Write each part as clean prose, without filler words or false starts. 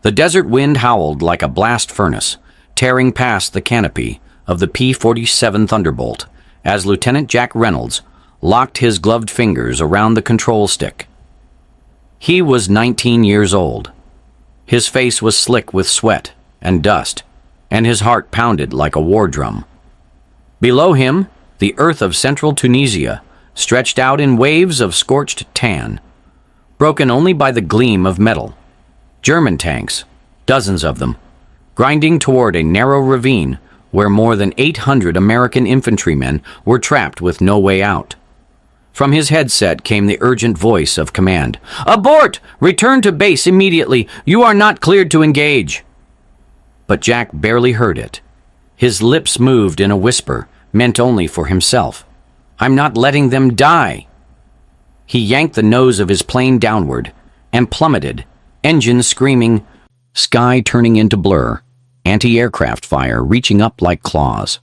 The desert wind howled like a blast furnace, tearing past the canopy of the P-47 Thunderbolt as Lieutenant Jack Reynolds locked his gloved fingers around the control stick. He was 19 years old. His face was slick with sweat and dust, and his heart pounded like a war drum. Below him, the earth of central Tunisia stretched out in waves of scorched tan, broken only by the gleam of metal. German tanks, dozens of them, grinding toward a narrow ravine where more than 800 American infantrymen were trapped with no way out. From his headset came the urgent voice of command. "Abort! Return to base immediately! You are not cleared to engage!" But Jack barely heard it. His lips moved in a whisper meant only for himself. "I'm not letting them die!" He yanked the nose of his plane downward and plummeted, engines screaming, sky turning into blur, anti-aircraft fire reaching up like claws.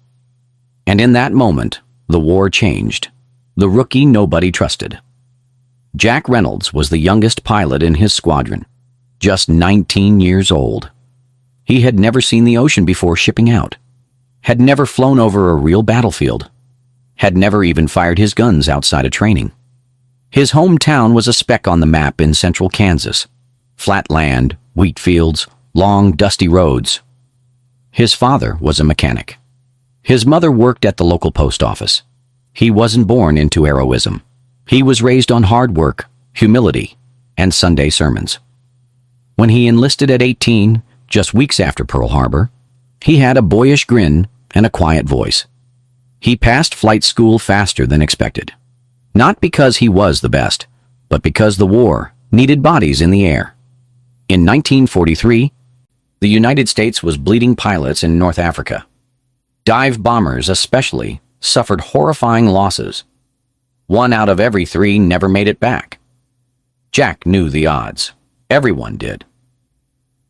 And in that moment, the war changed. The rookie nobody trusted. Jack Reynolds was the youngest pilot in his squadron, just 19 years old. He had never seen the ocean before shipping out, had never flown over a real battlefield, had never even fired his guns outside of training. His hometown was a speck on the map in central Kansas. Flat land, wheat fields, long, dusty roads. His father was a mechanic. His mother worked at the local post office. He wasn't born into heroism. He was raised on hard work, humility, and Sunday sermons. When he enlisted at 18, just weeks after Pearl Harbor, he had a boyish grin and a quiet voice. He passed flight school faster than expected. Not because he was the best, but because the war needed bodies in the air. In 1943, the United States was bleeding pilots in North Africa. Dive bombers especially suffered horrifying losses. 1 out of every 3 never made it back. Jack knew the odds. Everyone did.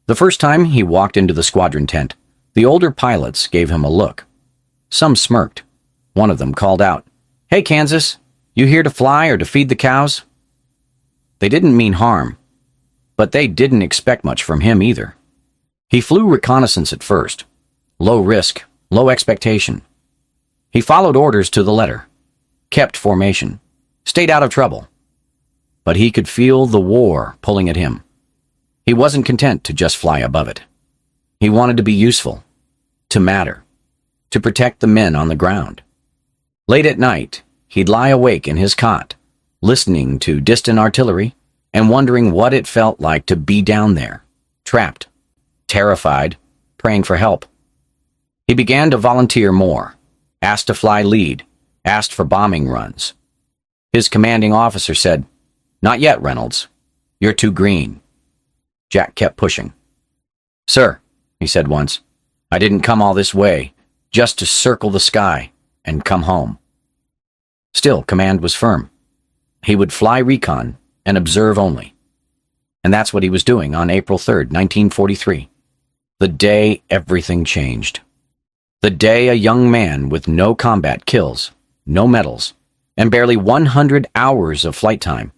The first time he walked into the squadron tent, the older pilots gave him a look. Some smirked. One of them called out, "Hey, Kansas, you here to fly or to feed the cows?" They didn't mean harm, but they didn't expect much from him either. He flew reconnaissance at first. Low risk, low expectation. He followed orders to the letter, kept formation, stayed out of trouble. But he could feel the war pulling at him. He wasn't content to just fly above it. He wanted to be useful, to matter, to protect the men on the ground. Late at night, he'd lie awake in his cot, listening to distant artillery and wondering what it felt like to be down there, trapped, terrified, praying for help. He began to volunteer more, asked to fly lead, asked for bombing runs. His commanding officer said, "Not yet, Reynolds. You're too green." Jack kept pushing. "Sir," he said once, "I didn't come all this way just to circle the sky and come home." Still, command was firm. He would fly recon and observe only. And that's what he was doing on April 3rd, 1943. The day everything changed. The day a young man with no combat kills, no medals, and barely 100 hours of flight time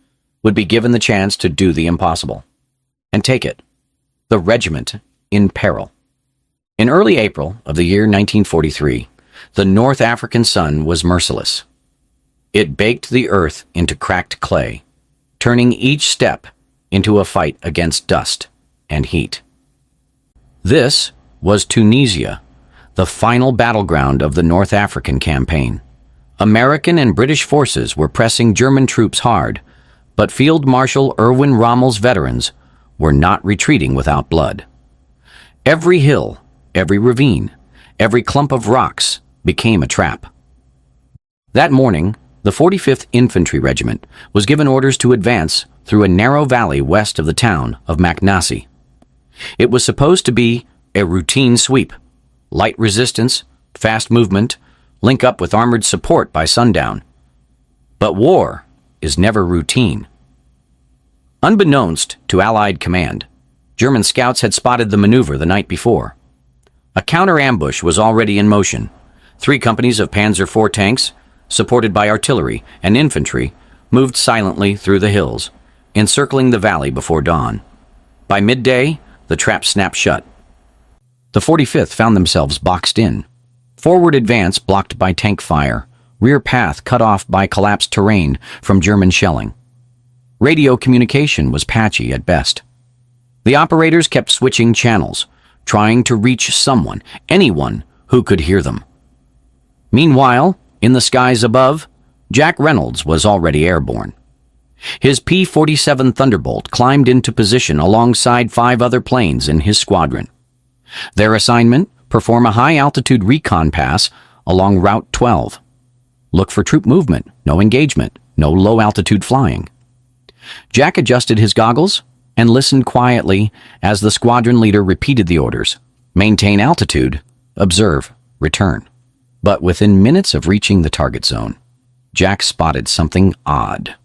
would be given the chance to do the impossible. And take it. The regiment in peril. In early April of the year 1943, the North African sun was merciless. It baked the earth into cracked clay, turning each step into a fight against dust and heat. This was Tunisia, the final battleground of the North African campaign. American and British forces were pressing German troops hard, but Field Marshal Erwin Rommel's veterans were not retreating without blood. Every hill, every ravine, every clump of rocks became a trap. That morning, the 45th Infantry Regiment was given orders to advance through a narrow valley west of the town of Maknassi. It was supposed to be a routine sweep, light resistance, fast movement, link up with armored support by sundown. But war is never routine. Unbeknownst to Allied command, German scouts had spotted the maneuver the night before. A counter-ambush was already in motion. 3 companies of Panzer IV tanks, supported by artillery and infantry, moved silently through the hills, encircling the valley before dawn. By midday, the trap snapped shut. The 45th found themselves boxed in. Forward advance blocked by tank fire, rear path cut off by collapsed terrain from German shelling. Radio communication was patchy at best. The operators kept switching channels, trying to reach someone, anyone who could hear them. Meanwhile, in the skies above, Jack Reynolds was already airborne. His P-47 Thunderbolt climbed into position alongside 5 other planes in his squadron. Their assignment: perform a high-altitude recon pass along Route 12. Look for troop movement, no engagement, no low-altitude flying. Jack adjusted his goggles and listened quietly as the squadron leader repeated the orders: maintain altitude, observe, return. But within minutes of reaching the target zone, Jack spotted something odd.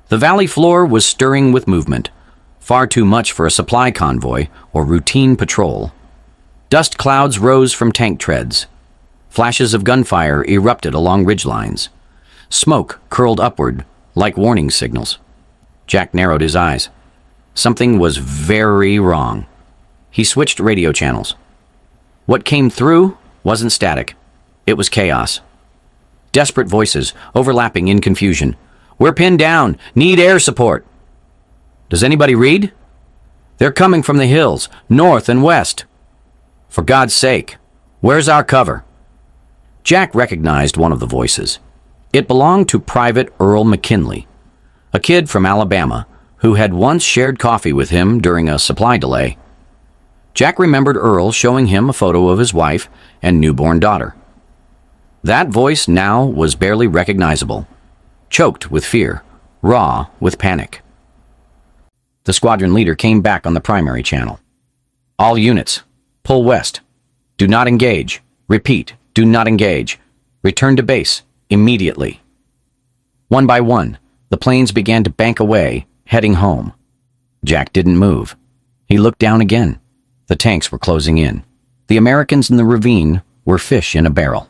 The valley floor was stirring with movement, far too much for a supply convoy or routine patrol. Dust clouds rose from tank treads. Flashes of gunfire erupted along ridgelines. Smoke curled upward like warning signals. Jack narrowed his eyes. Something was very wrong. He switched radio channels. What came through wasn't static. It was chaos. Desperate voices, overlapping in confusion. "We're pinned down. Need air support." "Does anybody read?" "They're coming from the hills, north and west." "For God's sake, where's our cover?" Jack recognized one of the voices. It belonged to Private Earl McKinley, a kid from Alabama who had once shared coffee with him during a supply delay. Jack remembered Earl showing him a photo of his wife and newborn daughter. That voice now was barely recognizable, choked with fear, raw with panic. The squadron leader came back on the primary channel. "All units, pull west. Do not engage. Repeat, do not engage. Return to base immediately." One by one, the planes began to bank away, heading home. Jack didn't move. He looked down again. The tanks were closing in. The Americans in the ravine were fish in a barrel.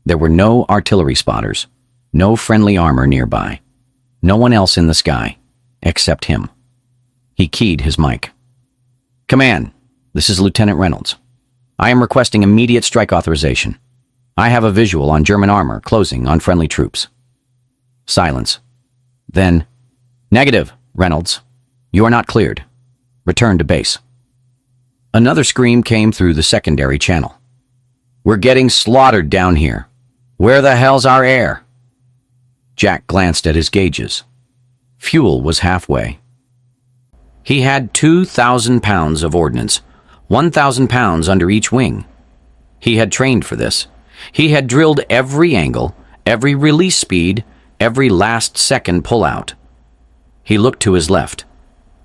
There were no artillery spotters, no friendly armor nearby, no one else in the sky, except him. He keyed his mic. "Command, this is Lieutenant Reynolds. I am requesting immediate strike authorization. I have a visual on German armor closing on friendly troops." Silence. Then, "Negative, Reynolds. You are not cleared. Return to base." Another scream came through the secondary channel. "We're getting slaughtered down here. Where the hell's our air?" Jack glanced at his gauges. Fuel was halfway. He had 2,000 pounds of ordnance, 1,000 pounds under each wing. He had trained for this. He had drilled every angle, every release speed, every last-second pullout. He looked to his left.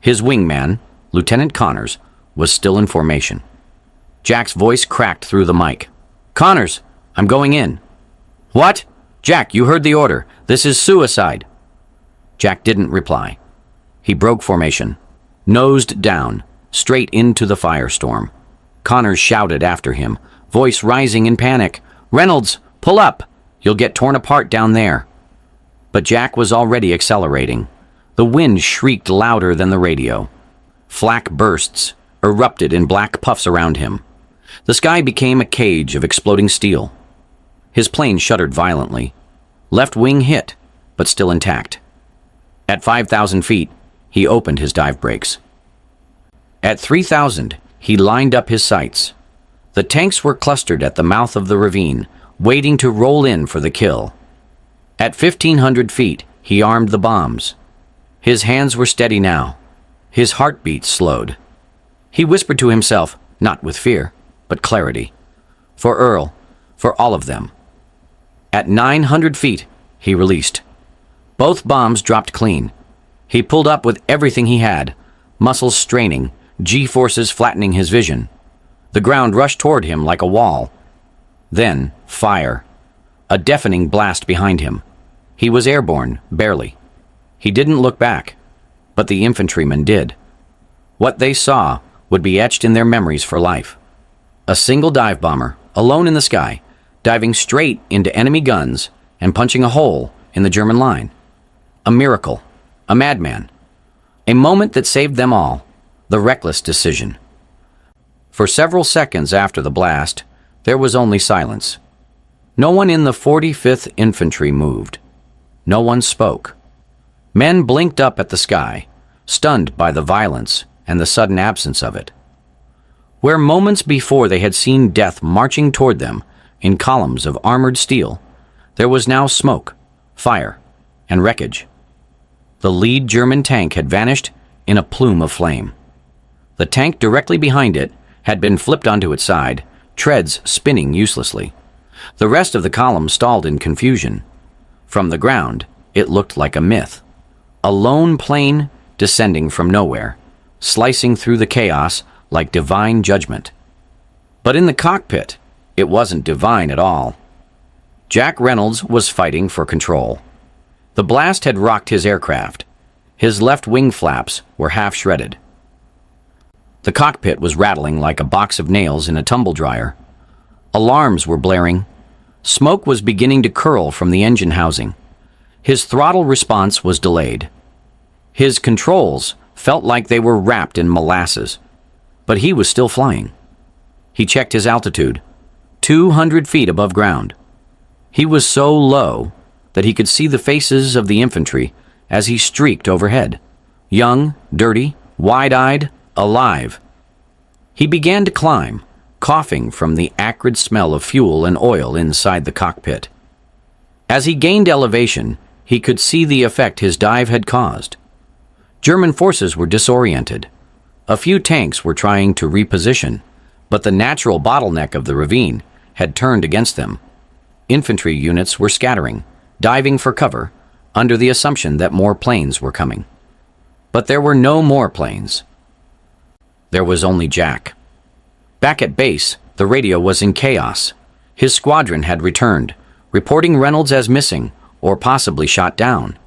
His wingman, Lieutenant Connors, was still in formation. Jack's voice cracked through the mic. "Connors, I'm going in." "What?" "Jack, you heard the order. This is suicide." Jack didn't reply. He broke formation, nosed down, straight into the firestorm. Connors shouted after him, voice rising in panic. "Reynolds, pull up! You'll get torn apart down there." But Jack was already accelerating. The wind shrieked louder than the radio. Flak bursts erupted in black puffs around him. The sky became a cage of exploding steel. His plane shuddered violently. Left wing hit, but still intact. At 5,000 feet, he opened his dive brakes. At 3,000, he lined up his sights. The tanks were clustered at the mouth of the ravine, waiting to roll in for the kill. At 1,500 feet, he armed the bombs. His hands were steady now. His heartbeat slowed. He whispered to himself, not with fear, but clarity. For Earl, for all of them. At 900 feet, he released. Both bombs dropped clean. He pulled up with everything he had, muscles straining, G-forces flattening his vision. The ground rushed toward him like a wall. Then, fire. A deafening blast behind him. He was airborne, barely. He didn't look back, but the infantrymen did. What they saw would be etched in their memories for life. A single dive bomber, alone in the sky, diving straight into enemy guns and punching a hole in the German line. A miracle. A madman. A moment that saved them all. The reckless decision. For several seconds after the blast, there was only silence. No one in the 45th Infantry moved. No one spoke. Men blinked up at the sky, stunned by the violence and the sudden absence of it. Where moments before they had seen death marching toward them in columns of armored steel, there was now smoke, fire, and wreckage. The lead German tank had vanished in a plume of flame. The tank directly behind it had been flipped onto its side, treads spinning uselessly. The rest of the column stalled in confusion. From the ground, it looked like a myth. A lone plane descending from nowhere, slicing through the chaos like divine judgment. But in the cockpit, it wasn't divine at all. Jack Reynolds was fighting for control. The blast had rocked his aircraft. His left wing flaps were half shredded. The cockpit was rattling like a box of nails in a tumble dryer. Alarms were blaring. Smoke was beginning to curl from the engine housing. His throttle response was delayed. His controls felt like they were wrapped in molasses, but he was still flying. He checked his altitude, 200 feet above ground. He was so low that he could see the faces of the infantry as he streaked overhead, young, dirty, wide-eyed, alive. He began to climb, coughing from the acrid smell of fuel and oil inside the cockpit. As he gained elevation, he could see the effect his dive had caused. German forces were disoriented. A few tanks were trying to reposition, but the natural bottleneck of the ravine had turned against them. Infantry units were scattering, diving for cover, under the assumption that more planes were coming. But there were no more planes. There was only Jack. Back at base, the radio was in chaos. His squadron had returned, reporting Reynolds as missing or possibly shot down.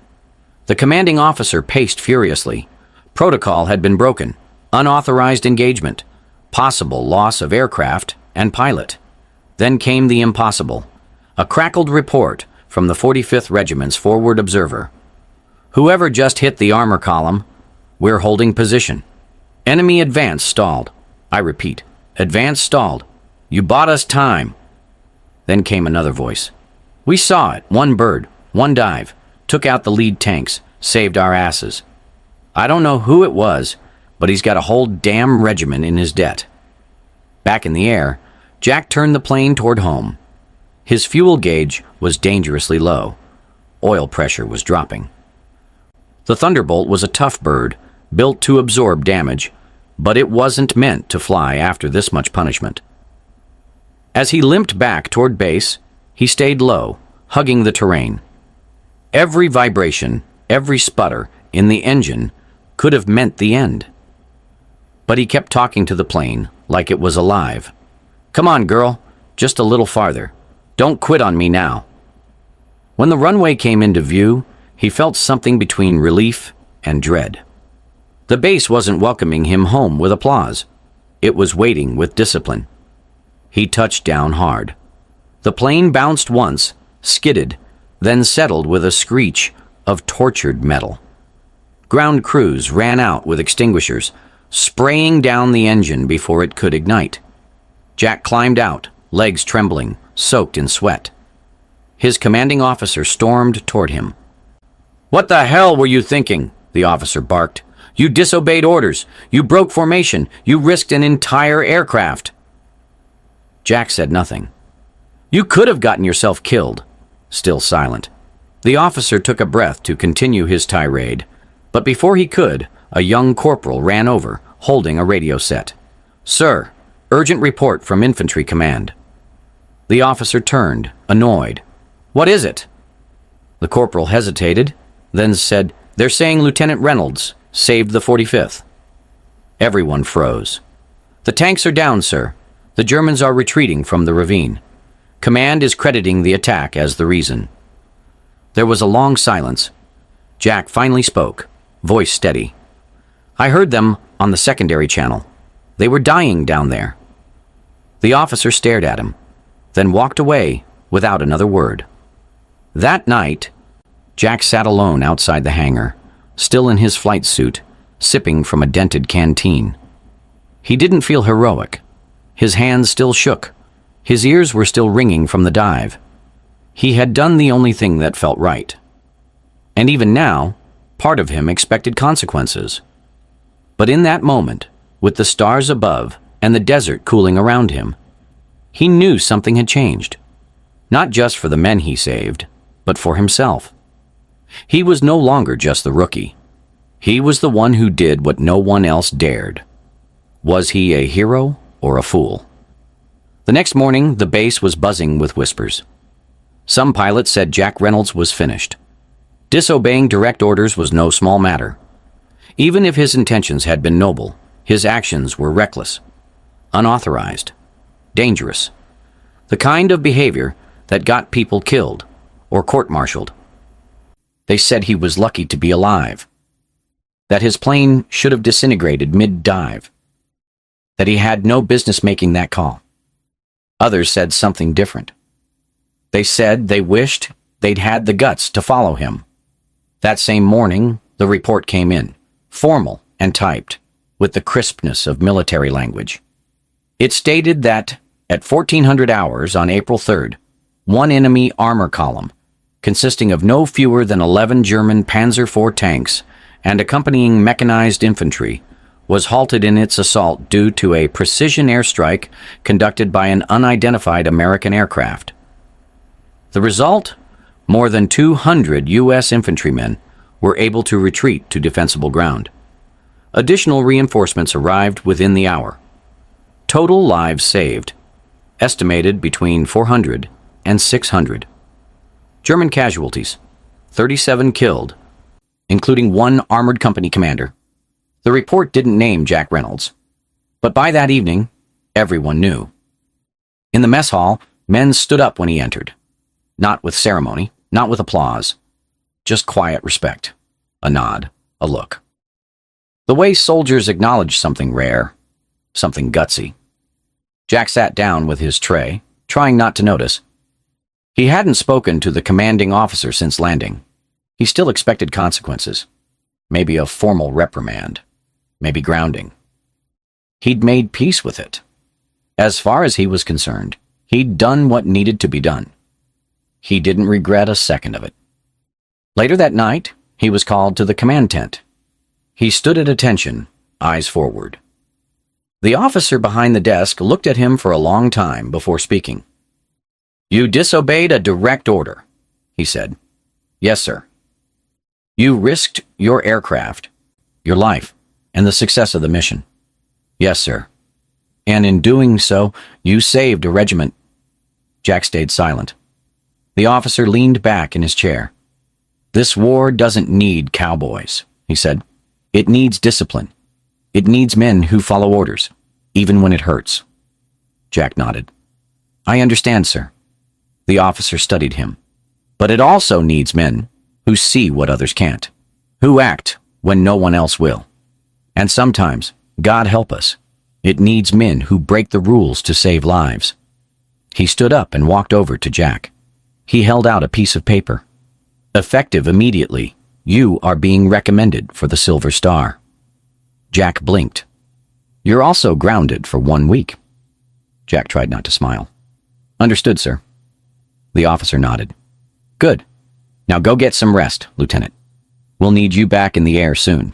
The commanding officer paced furiously. Protocol had been broken, unauthorized engagement, possible loss of aircraft and pilot. Then came the impossible, a crackled report from the 45th Regiment's forward observer. Whoever just hit the armor column, we're holding position. Enemy advance stalled. I repeat, advance stalled. You bought us time. Then came another voice. We saw it, one bird, one dive, took out the lead tanks, saved our asses. I don't know who it was, but he's got a whole damn regiment in his debt. Back in the air, Jack turned the plane toward home. His fuel gauge was dangerously low. Oil pressure was dropping. The Thunderbolt was a tough bird, built to absorb damage, but it wasn't meant to fly after this much punishment. As he limped back toward base, he stayed low, hugging the terrain. Every vibration, every sputter in the engine could have meant the end. But he kept talking to the plane like it was alive. Come on, girl, just a little farther. Don't quit on me now. When the runway came into view, he felt something between relief and dread. The base wasn't welcoming him home with applause. It was waiting with discipline. He touched down hard. The plane bounced once, skidded, then settled with a screech of tortured metal. Ground crews ran out with extinguishers, spraying down the engine before it could ignite. Jack climbed out, legs trembling, soaked in sweat. His commanding officer stormed toward him. "What the hell were you thinking?" the officer barked. "You disobeyed orders. You broke formation. You risked an entire aircraft." Jack said nothing. "You could have gotten yourself killed." Still silent. The officer took a breath to continue his tirade, but before he could, a young corporal ran over, holding a radio set. "Sir, urgent report from Infantry Command." The officer turned, annoyed. "What is it?" The corporal hesitated, then said, "They're saying Lieutenant Reynolds saved the 45th. Everyone froze. "The tanks are down, sir. The Germans are retreating from the ravine. Command is crediting the attack as the reason." There was a long silence. Jack finally spoke, voice steady. "I heard them on the secondary channel. They were dying down there." The officer stared at him, then walked away without another word. That night, Jack sat alone outside the hangar, still in his flight suit, sipping from a dented canteen. He didn't feel heroic, His hands still shook. His ears were still ringing from the dive. He had done the only thing that felt right. And even now, part of him expected consequences. But in that moment, with the stars above and the desert cooling around him, he knew something had changed. Not just for the men he saved, but for himself. He was no longer just the rookie. He was the one who did what no one else dared. Was he a hero or a fool? The next morning, the base was buzzing with whispers. Some pilots said Jack Reynolds was finished. Disobeying direct orders was no small matter. Even if his intentions had been noble, his actions were reckless, unauthorized, dangerous. The kind of behavior that got people killed or court-martialed. They said he was lucky to be alive, that his plane should have disintegrated mid-dive, that he had no business making that call. Others said something different. They said they wished they'd had the guts to follow him. That same morning, the report came in, formal and typed, with the crispness of military language. It stated that, at 1400 hours on April 3rd, one enemy armor column, consisting of no fewer than 11 German Panzer IV tanks and accompanying mechanized infantry, was halted in its assault due to a precision airstrike conducted by an unidentified American aircraft. The result? More than 200 U.S. infantrymen were able to retreat to defensible ground. Additional reinforcements arrived within the hour. Total lives saved, estimated between 400 and 600. German casualties, 37 killed, including one armored company commander. The report didn't name Jack Reynolds, but by that evening, everyone knew. In the mess hall, men stood up when he entered. Not with ceremony, not with applause, just quiet respect, a nod, a look. The way soldiers acknowledge something rare, something gutsy. Jack sat down with his tray, trying not to notice. He hadn't spoken to the commanding officer since landing. He still expected consequences. Maybe a formal reprimand. Maybe grounding. He'd made peace with it. As far as he was concerned, he'd done what needed to be done. He didn't regret a second of it. Later that night, he was called to the command tent. He stood at attention, eyes forward. The officer behind the desk looked at him for a long time before speaking. "You disobeyed a direct order," he said. "Yes, sir." "You risked your aircraft, your life, and the success of the mission." "Yes, sir." "And in doing so, you saved a regiment." Jack stayed silent. The officer leaned back in his chair. "This war doesn't need cowboys," he said. "It needs discipline. It needs men who follow orders, even when it hurts." Jack nodded. "I understand, sir." The officer studied him. "But it also needs men who see what others can't, who act when no one else will. And sometimes, God help us, it needs men who break the rules to save lives." He stood up and walked over to Jack. He held out a piece of paper. "Effective immediately, you are being recommended for the Silver Star." Jack blinked. "You're also grounded for 1 week." Jack tried not to smile. "Understood, sir." The officer nodded. "Good. Now go get some rest, Lieutenant. We'll need you back in the air soon."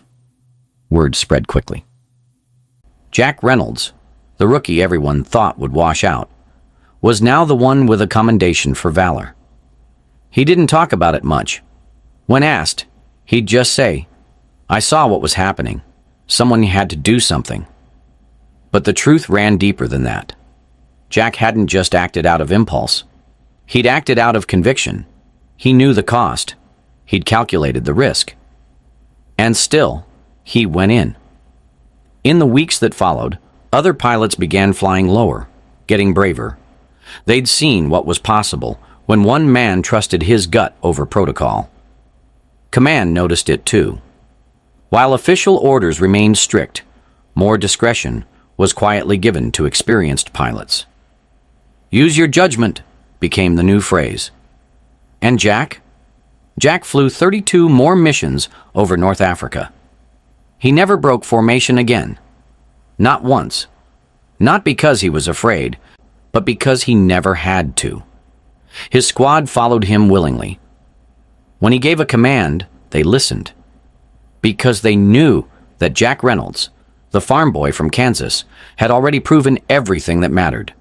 Word spread quickly. Jack Reynolds, the rookie everyone thought would wash out, was now the one with a commendation for valor. He didn't talk about it much. When asked, he'd just say, "I saw what was happening. Someone had to do something." But the truth ran deeper than that. Jack hadn't just acted out of impulse. He'd acted out of conviction. He knew the cost. He'd calculated the risk. And still, he went in. In the weeks that followed, other pilots began flying lower, getting braver. They'd seen what was possible when one man trusted his gut over protocol. Command noticed it too. While official orders remained strict, more discretion was quietly given to experienced pilots. "Use your judgment" became the new phrase. And Jack? Jack flew 32 more missions over North Africa. He never broke formation again. Not once. Not because he was afraid, but because he never had to. His squad followed him willingly. When he gave a command, they listened. Because they knew that Jack Reynolds, the farm boy from Kansas, had already proven everything that mattered.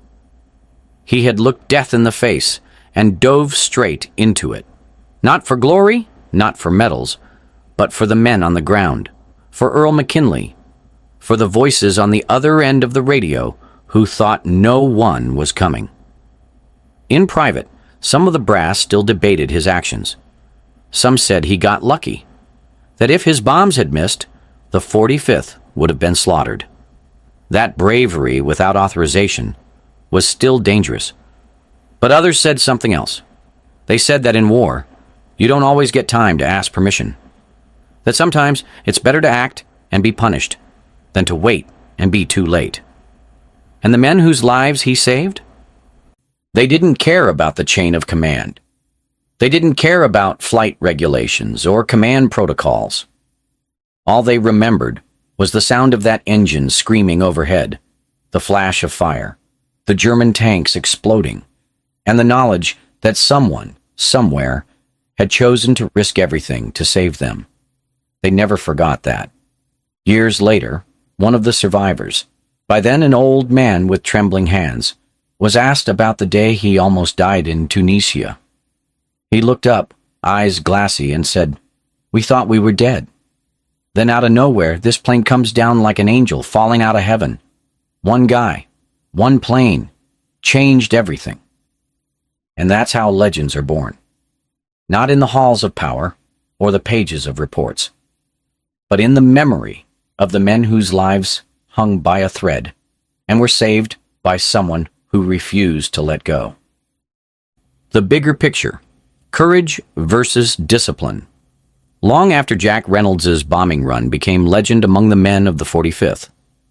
He had looked death in the face and dove straight into it. Not for glory, not for medals, but for the men on the ground, for Earl McKinley, for the voices on the other end of the radio who thought no one was coming. In private, some of the brass still debated his actions. Some said he got lucky, that if his bombs had missed, the 45th would have been slaughtered. That bravery without authorization was still dangerous. But others said something else. They said that in war, you don't always get time to ask permission. That sometimes it's better to act and be punished than to wait and be too late. And the men whose lives he saved? They didn't care about the chain of command. They didn't care about flight regulations or command protocols. All they remembered was the sound of that engine screaming overhead, the flash of fire, the German tanks exploding, and the knowledge that someone, somewhere, had chosen to risk everything to save them. They never forgot that. Years later, one of the survivors, by then an old man with trembling hands, was asked about the day he almost died in Tunisia. He looked up, eyes glassy, and said, "We thought we were dead. Then out of nowhere, this plane comes down like an angel falling out of heaven. One guy, one plane, changed everything." And that's how legends are born. Not in the halls of power or the pages of reports, but in the memory of the men whose lives hung by a thread and were saved by someone who refused to let go. The bigger picture: courage versus discipline. Long after Jack Reynolds's bombing run became legend among the men of the 45th,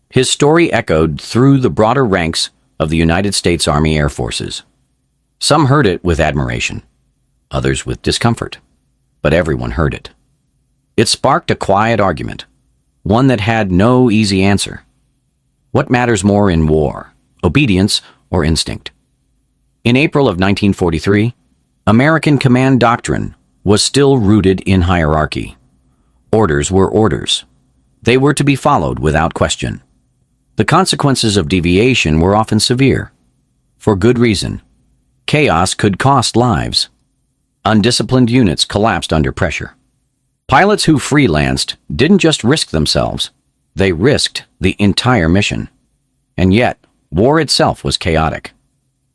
his story echoed through the broader ranks of the United States Army Air Forces. Some heard it with admiration, others with discomfort, but everyone heard it. It sparked a quiet argument, one that had no easy answer. What matters more in war, obedience or instinct? In April of 1943, American command doctrine was still rooted in hierarchy. Orders were orders. They were to be followed without question. The consequences of deviation were often severe. For good reason. Chaos could cost lives. Undisciplined units collapsed under pressure. Pilots who freelanced didn't just risk themselves, they risked the entire mission. And yet, war itself was chaotic.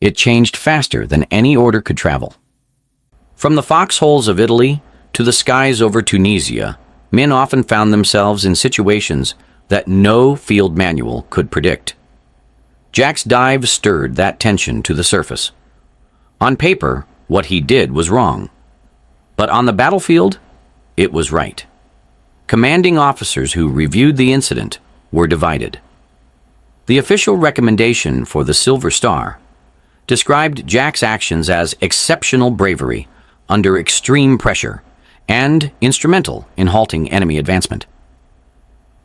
It changed faster than any order could travel. From the foxholes of Italy to the skies over Tunisia, men often found themselves in situations that no field manual could predict. Jack's dive stirred that tension to the surface. On paper, what he did was wrong. But on the battlefield, it was right. Commanding officers who reviewed the incident were divided. The official recommendation for the Silver Star described Jack's actions as exceptional bravery under extreme pressure and instrumental in halting enemy advancement.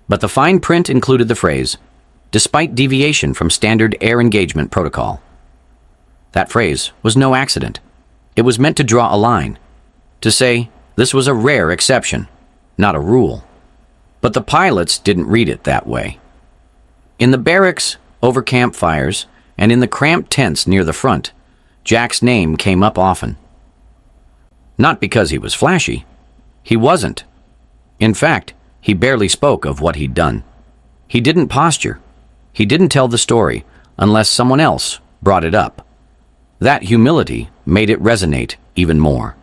But the fine print included the phrase, "despite deviation from standard air engagement protocol." That phrase was no accident. It was meant to draw a line, to say this was a rare exception, not a rule. But the pilots didn't read it that way. In the barracks, over campfires, and in the cramped tents near the front, Jack's name came up often. Not because he was flashy. He wasn't. In fact, he barely spoke of what he'd done. He didn't posture. He didn't tell the story unless someone else brought it up. That humility made it resonate even more.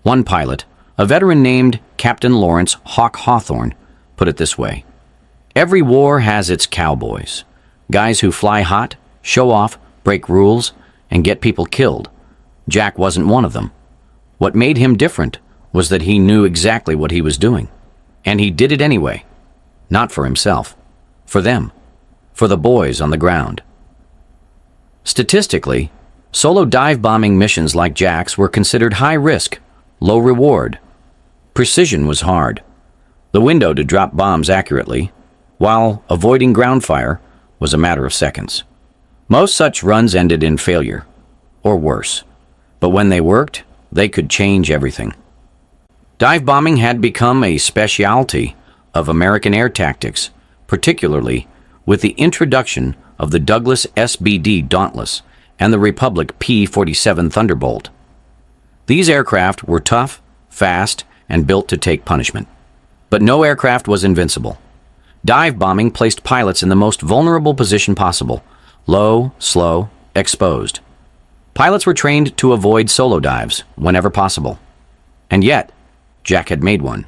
One pilot, a veteran named Captain Lawrence Hawk Hawthorne, put it this way: "Every war has its cowboys, guys who fly hot, show off, break rules, and get people killed. Jack wasn't one of them. What made him different was that he knew exactly what he was doing, and he did it anyway. Not for himself, for them, for the boys on the ground." Statistically, solo dive bombing missions like Jack's were considered high risk, low reward. Precision was hard. The window to drop bombs accurately, while avoiding ground fire, was a matter of seconds. Most such runs ended in failure, or worse. But when they worked, they could change everything. Dive bombing had become a specialty of American air tactics, particularly with the introduction of the Douglas SBD Dauntless and the Republic P-47 Thunderbolt. These aircraft were tough, fast, and built to take punishment. But no aircraft was invincible. Dive bombing placed pilots in the most vulnerable position possible: low, slow, exposed. Pilots were trained to avoid solo dives whenever possible. And yet, Jack had made one,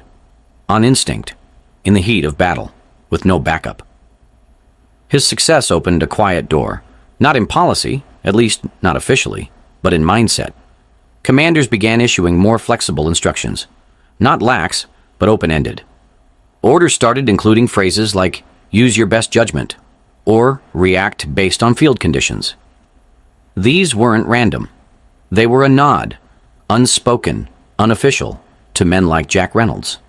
on instinct, in the heat of battle, with no backup. His success opened a quiet door, not in policy, at least not officially, but in mindset. Commanders began issuing more flexible instructions, not lax, but open-ended. Orders started including phrases like, "use your best judgment," or "react based on field conditions." These weren't random. They were a nod, unspoken, unofficial, to men like Jack Reynolds.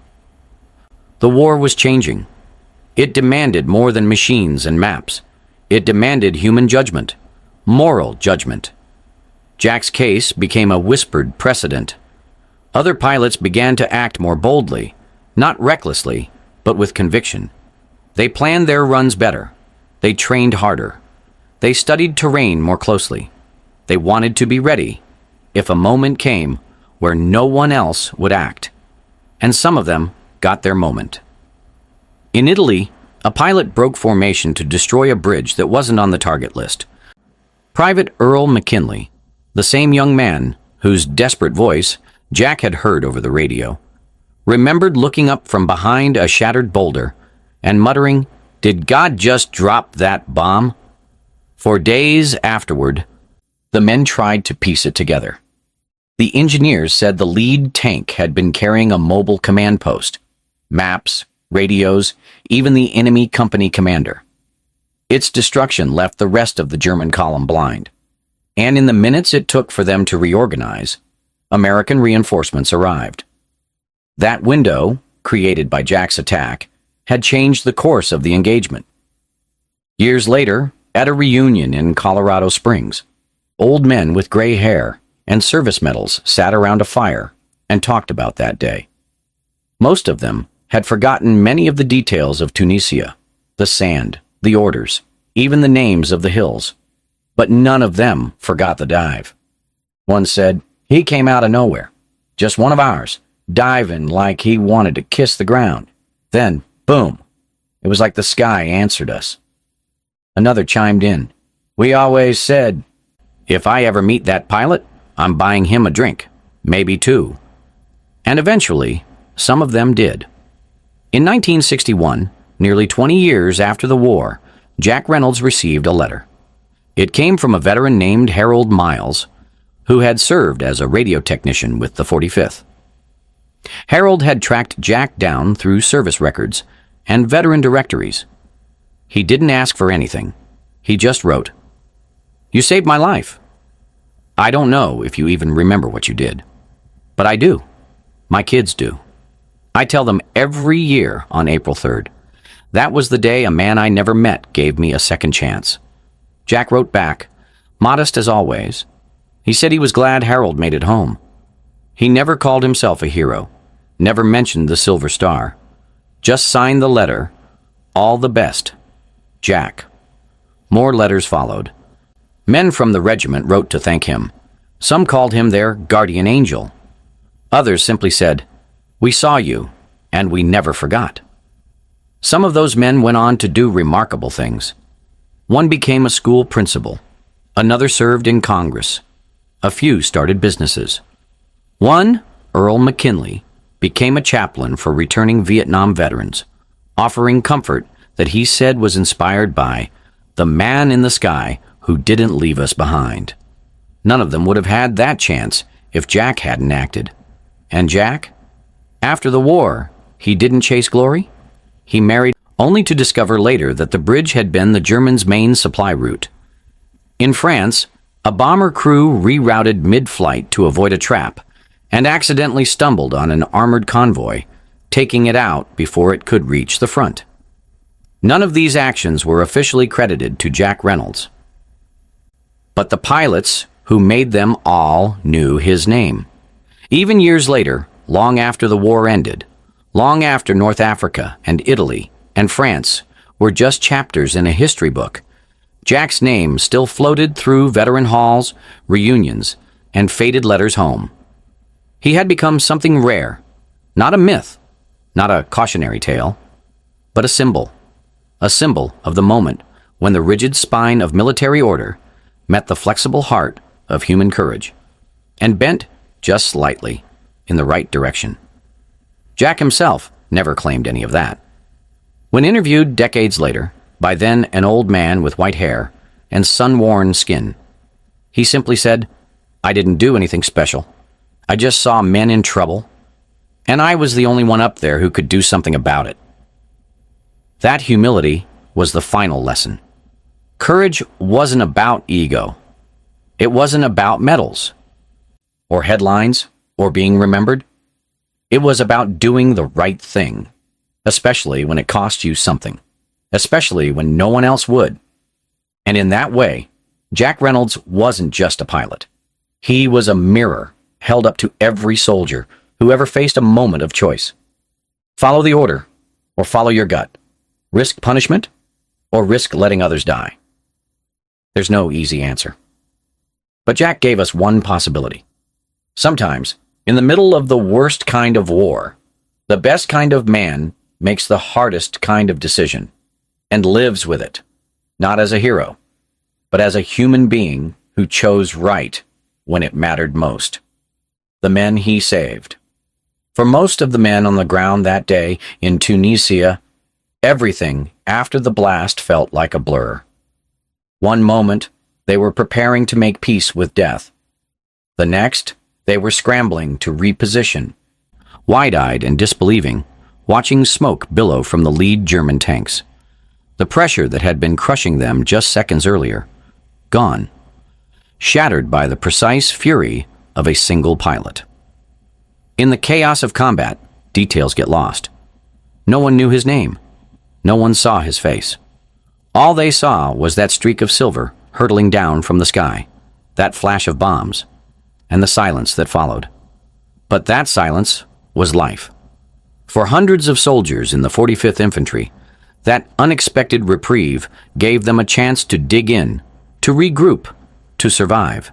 The war was changing. It demanded more than machines and maps. It demanded human judgment, moral judgment. Jack's case became a whispered precedent. Other pilots began to act more boldly, not recklessly, but with conviction. They planned their runs better. They trained harder. They studied terrain more closely. They wanted to be ready if a moment came where no one else would act. And some of them got their moment. In Italy, a pilot broke formation to destroy a bridge that wasn't on the target list. Private Earl McKinley, the same young man whose desperate voice Jack had heard over the radio, remembered looking up from behind a shattered boulder and muttering, "Did God just drop that bomb?" For days afterward, the men tried to piece it together. The engineers said the lead tank had been carrying a mobile command post, maps, radios, even the enemy company commander. Its destruction left the rest of the German column blind. And in the minutes it took for them to reorganize, American reinforcements arrived. That window, created by Jack's attack, had changed the course of the engagement. Years later, at a reunion in Colorado Springs, old men with gray hair and service medals sat around a fire and talked about that day. Most of them had forgotten many of the details of Tunisia, the sand, the orders, even the names of the hills. But none of them forgot the dive. One said, "He came out of nowhere, just one of ours, diving like he wanted to kiss the ground. Then, boom, it was like the sky answered us." Another chimed in, "We always said, if I ever meet that pilot, I'm buying him a drink, maybe two." And eventually, some of them did. In 1961, nearly 20 years after the war, Jack Reynolds received a letter. It came from a veteran named Harold Miles, who had served as a radio technician with the 45th. Harold had tracked Jack down through service records and veteran directories. He didn't ask for anything. He just wrote, "You saved my life. I don't know if you even remember what you did, but I do. My kids do. I tell them every year on April 3rd. That was the day a man I never met gave me a second chance." Jack wrote back, modest as always. He said he was glad Harold made it home. He never called himself a hero, never mentioned the Silver Star, just signed the letter, "All the best, Jack." More letters followed. Men from the regiment wrote to thank him. Some called him their guardian angel. Others simply said, "We saw you, and we never forgot." Some of those men went on to do remarkable things. One became a school principal. Another served in Congress. A few started businesses. One, Earl McKinley, became a chaplain for returning Vietnam veterans, offering comfort that he said was inspired by the man in the sky who didn't leave us behind. None of them would have had that chance if Jack hadn't acted. And Jack? After the war, he didn't chase glory. He married, only to discover later that the bridge had been the Germans' main supply route. In France, a bomber crew rerouted mid-flight to avoid a trap and accidentally stumbled on an armored convoy, taking it out before it could reach the front. None of these actions were officially credited to Jack Reynolds. But the pilots who made them all knew his name. Even years later, long after the war ended, long after North Africa and Italy and France were just chapters in a history book, Jack's name still floated through veteran halls, reunions, and faded letters home. He had become something rare, not a myth, not a cautionary tale, but a symbol of the moment when the rigid spine of military order met the flexible heart of human courage and bent just slightly in the right direction. Jack himself never claimed any of that. When interviewed decades later, by then an old man with white hair and sun-worn skin, he simply said, "I didn't do anything special. I just saw men in trouble, and I was the only one up there who could do something about it." That humility was the final lesson. Courage wasn't about ego. It wasn't about medals, or headlines, or being remembered. It was about doing the right thing, especially when it cost you something, especially when no one else would. And in that way, Jack Reynolds wasn't just a pilot. He was a mirror held up to every soldier who ever faced a moment of choice. Follow the order, or follow your gut. Risk punishment, or risk letting others die. There's no easy answer. But Jack gave us one possibility. Sometimes, in the middle of the worst kind of war, the best kind of man makes the hardest kind of decision and lives with it, not as a hero, but as a human being who chose right when it mattered most. The men he saved. For most of the men on the ground that day in Tunisia, everything after the blast felt like a blur. One moment, they were preparing to make peace with death. The next, they were scrambling to reposition, wide-eyed and disbelieving, watching smoke billow from the lead German tanks. The pressure that had been crushing them just seconds earlier, gone, shattered by the precise fury of a single pilot. In the chaos of combat, details get lost. No one knew his name. No one saw his face. All they saw was that streak of silver hurtling down from the sky, that flash of bombs, and the silence that followed. But that silence was life. For hundreds of soldiers in the 45th Infantry, that unexpected reprieve gave them a chance to dig in, to regroup, to survive.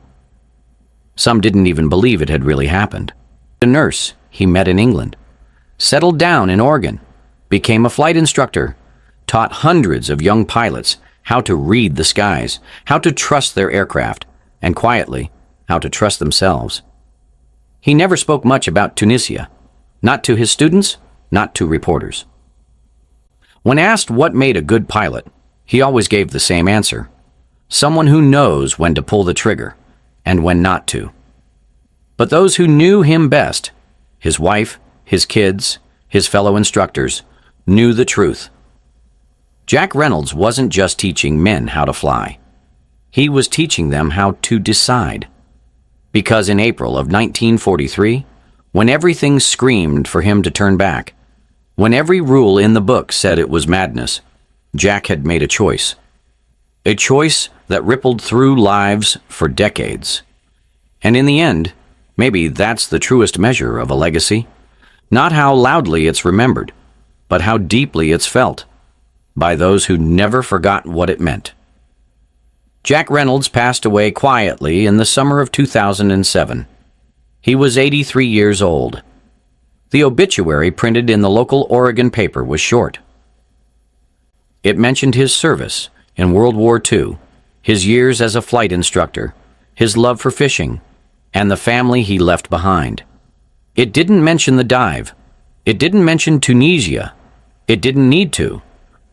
Some didn't even believe it had really happened. A nurse he met in England, settled down in Oregon, became a flight instructor, taught hundreds of young pilots how to read the skies, how to trust their aircraft, and quietly, how to trust themselves. He never spoke much about Tunisia, not to his students, not to reporters. When asked what made a good pilot, he always gave the same answer: someone who knows when to pull the trigger and when not to. But those who knew him best, his wife, his kids, his fellow instructors, knew the truth. Jack Reynolds wasn't just teaching men how to fly. He was teaching them how to decide. Because in April of 1943, when everything screamed for him to turn back, when every rule in the book said it was madness, Jack had made a choice. A choice that rippled through lives for decades. And in the end, maybe that's the truest measure of a legacy. Not how loudly it's remembered, but how deeply it's felt by those who never forgot what it meant. Jack Reynolds passed away quietly in the summer of 2007. He was 83 years old. The obituary printed in the local Oregon paper was short. It mentioned his service in World War II, his years as a flight instructor, his love for fishing, and the family he left behind. It didn't mention the dive. It didn't mention Tunisia. It didn't need to.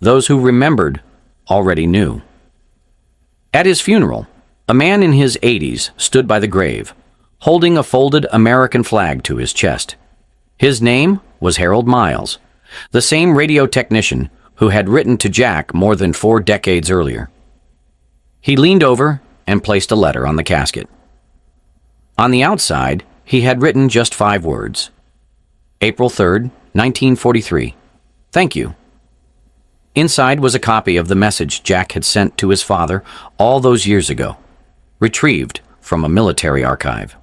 Those who remembered already knew. At his funeral, a man in his 80s stood by the grave, holding a folded American flag to his chest. His name was Harold Miles, the same radio technician who had written to Jack more than 4 decades earlier. He leaned over and placed a letter on the casket. On the outside, he had written just 5 words. April 3rd, 1943. Thank you. Inside was a copy of the message Jack had sent to his father all those years ago, retrieved from a military archive.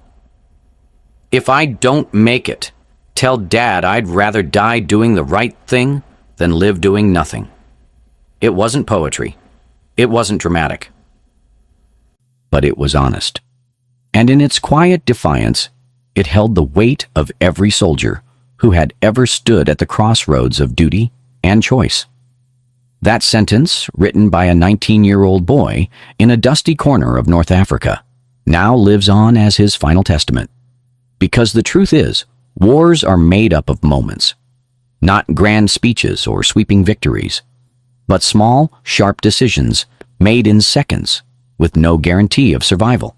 "If I don't make it, tell Dad I'd rather die doing the right thing than live doing nothing." It wasn't poetry. It wasn't dramatic. But it was honest. And in its quiet defiance, it held the weight of every soldier who had ever stood at the crossroads of duty and choice. That sentence, written by a 19-year-old boy in a dusty corner of North Africa, now lives on as his final testament. Because the truth is, wars are made up of moments. Not grand speeches or sweeping victories, but small, sharp decisions made in seconds with no guarantee of survival.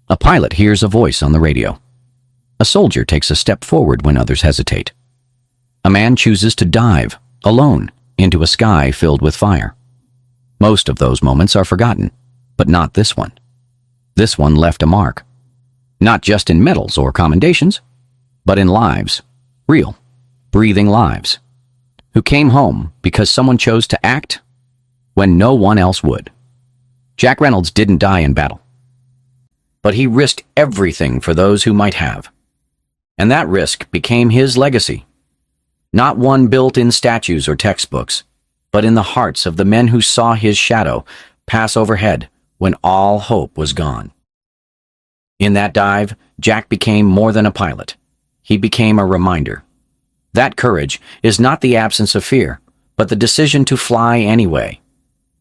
A pilot hears a voice on the radio. A soldier takes a step forward when others hesitate. A man chooses to dive, alone, into a sky filled with fire. Most of those moments are forgotten, but not this one. This one left a mark. Not just in medals or commendations, but in lives, real, breathing lives, who came home because someone chose to act when no one else would. Jack Reynolds didn't die in battle, but he risked everything for those who might have. And that risk became his legacy. Not one built in statues or textbooks, but in the hearts of the men who saw his shadow pass overhead when all hope was gone. In that dive, Jack became more than a pilot. He became a reminder. That courage is not the absence of fear, but the decision to fly anyway.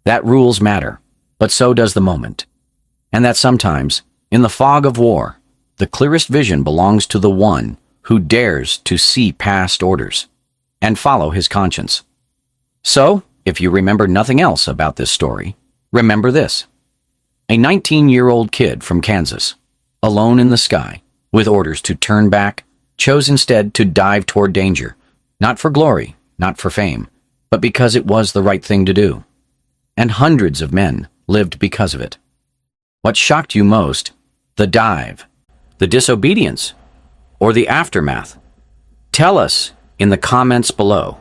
That rules matter, but so does the moment. And that sometimes, in the fog of war, the clearest vision belongs to the one who dares to see past orders and follow his conscience. So, if you remember nothing else about this story, remember this. A 19-year-old kid from Kansas, alone in the sky, with orders to turn back, chose instead to dive toward danger, not for glory, not for fame, but because it was the right thing to do. And hundreds of men lived because of it. What shocked you most? The dive, the disobedience, or the aftermath? Tell us in the comments below.